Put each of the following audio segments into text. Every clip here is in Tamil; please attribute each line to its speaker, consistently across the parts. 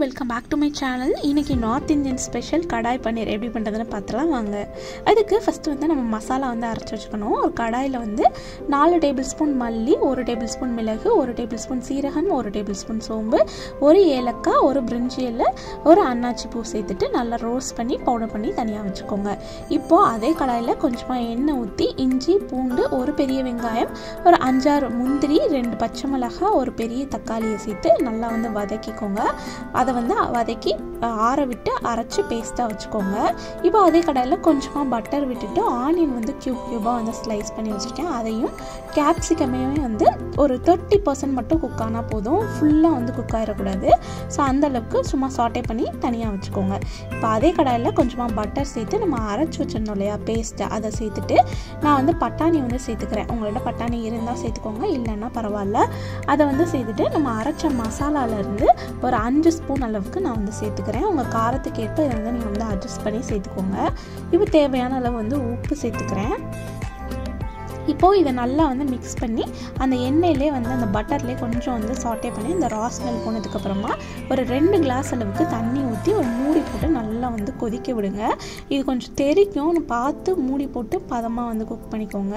Speaker 1: Welcome back to my channel. இன்றைக்கி North Indian special kadai paneer எப்படி பண்ணுறதுன்னு பார்த்துலாம் வாங்க. அதுக்கு ஃபஸ்ட்டு வந்து நம்ம மசாலா வந்து அரைச்சி வச்சுக்கணும். ஒரு கடாயில் வந்து 4 டேபிள் ஸ்பூன் மல்லி, 1 டேபிள் ஸ்பூன் மிளகு, 1 டேபிள் ஸ்பூன் சீரகம், 1 டேபிள் ஸ்பூன் சோம்பு, 1 ஏலக்காய், 1 பிரிஞ்சி இலை, 1 அன்னாச்சி பூ சேர்த்துட்டு நல்லா ரோஸ்ட் பண்ணி பவுடர் பண்ணி தனியாக வச்சுக்கோங்க. இப்போது அதே கடாயில் கொஞ்சமாக எண்ணெய் ஊற்றி இஞ்சி, பூண்டு, 1 பெரிய வெங்காயம், ஒரு 5-6 முந்திரி, 2 பச்சை மிளகாய், 1 பெரிய தக்காளியை சேர்த்து நல்லா வந்து வதக்கிக்கோங்க. அதை வந்து வதக்கி ஆற விட்டு அரைச்சி பேஸ்ட்டாக வச்சுக்கோங்க. இப்போ அதே கடாயில் கொஞ்சமாக பட்டர் விட்டுட்டு ஆனியன் வந்து க்யூபாக வந்து ஸ்லைஸ் பண்ணி வச்சுருக்கேன். அதையும் கேப்சிகமே வந்து ஒரு 30% மட்டும் குக் ஆனால் போதும், ஃபுல்லாக வந்து குக் ஆகிடக்கூடாது. ஸோ அந்தளவுக்கு சும்மா சாட்டே பண்ணி தனியாக வச்சுக்கோங்க. இப்போ அதே கடாயில் கொஞ்சமாக பட்டர் சேர்த்து நம்ம அரைச்சி வச்சிருந்தோம் இல்லையா பேஸ்ட்டை, அதை சேர்த்துட்டு நான் வந்து பட்டாணி வந்து சேர்த்துக்கிறேன். உங்கள்கிட்ட பட்டாணி இருந்தால் சேர்த்துக்கோங்க, இல்லைன்னா பரவாயில்ல. அதை வந்து சேர்த்துட்டு நம்ம அரைச்ச மசாலாவிலேருந்து ஒரு 5 ஸ்பூன் அளவுக்கு நான் வந்து சேர்த்துக்கிறேன். உங்கள் காரத்துக்கு ஏற்ப இதை வந்து நீங்கள் வந்து அட்ஜஸ்ட் பண்ணி சேர்த்துக்கோங்க. இப்போ தேவையான அளவு வந்து உப்பு சேர்த்துக்கிறேன். இப்போது இதை நல்லா வந்து மிக்ஸ் பண்ணி அந்த எண்ணெயிலே வந்து அந்த பட்டர்லேயே கொஞ்சம் வந்து சாட்டே பண்ணி இந்த ரா ஸ்மெல் போனதுக்கப்புறமா ஒரு 2 கிளாஸ் அளவுக்கு தண்ணி ஊற்றி ஒரு மூடி போட்டு நல்லா வந்து கொதிக்க விடுங்க. இது கொஞ்சம் தெரிக்கும், பார்த்து மூடி போட்டு பதமாக வந்து குக் பண்ணிக்கோங்க.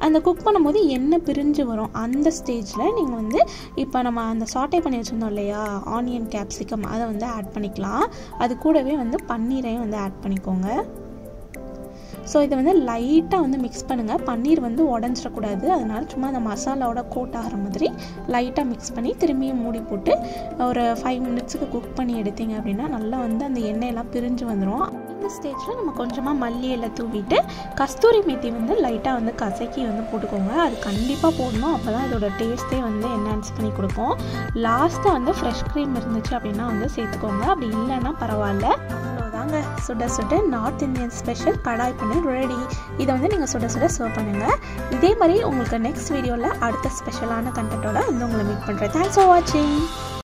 Speaker 1: அந்த குக் பண்ணும்போது எண்ணெய் பிரிஞ்சு வரும். அந்த ஸ்டேஜில் நீங்கள் வந்து இப்போ நம்ம அந்த சாட்டே பண்ணி வச்சுருந்தோம் இல்லையா ஆனியன் கேப்சிகம், அதை வந்து ஆட் பண்ணிக்கலாம். அது கூடவே வந்து பன்னீரையும் வந்து ஆட் பண்ணிக்கோங்க. ஸோ இதை வந்து லைட்டாக வந்து மிக்ஸ் பண்ணுங்கள். பன்னீர் வந்து உடஞ்சிடக்கூடாது, அதனால சும்மா அந்த மசாலாவோட கோட் ஆகிற மாதிரி லைட்டாக மிக்ஸ் பண்ணி திரும்பியும் மூடி போட்டு ஒரு 5 மினிட்ஸுக்கு குக் பண்ணி எடுத்தீங்க அப்படின்னா நல்லா வந்து அந்த எண்ணெயெல்லாம் பிரிஞ்சு வந்துடும். இந்த ஸ்டேஜில் நம்ம கொஞ்சமாக மல்லி இலை தூவிட்டு கஸ்தூரி மேத்தி வந்து லைட்டாக வந்து கசக்கி வந்து போட்டுக்கோங்க. அது கண்டிப்பாக போடணும், அப்போ தான் இதோட டேஸ்ட்டே வந்து என்ஹான்ஸ் பண்ணி கொடுக்கும். லாஸ்ட்டாக வந்து ஃப்ரெஷ் க்ரீம் இருந்துச்சு அப்படின்னா வந்து சேர்த்துக்கோங்க, அப்படி இல்லைன்னா பரவாயில்ல. அவ்வளோதாங்க, சுட சுட நார்த் இந்தியன் ஸ்பெஷல் கடாய் பன்னீர் ரெடி. இதை வந்து நீங்கள் சுட சுட சர்வ் பண்ணுங்கள். இதே மாதிரி உங்களுக்கு நெக்ஸ்ட் வீடியோவில் அடுத்த ஸ்பெஷலான கண்டென்ட்டோட வந்து உங்களை மீட் பண்ணுறேன். தேங்க்ஸ் ஃபார் வாட்சிங்.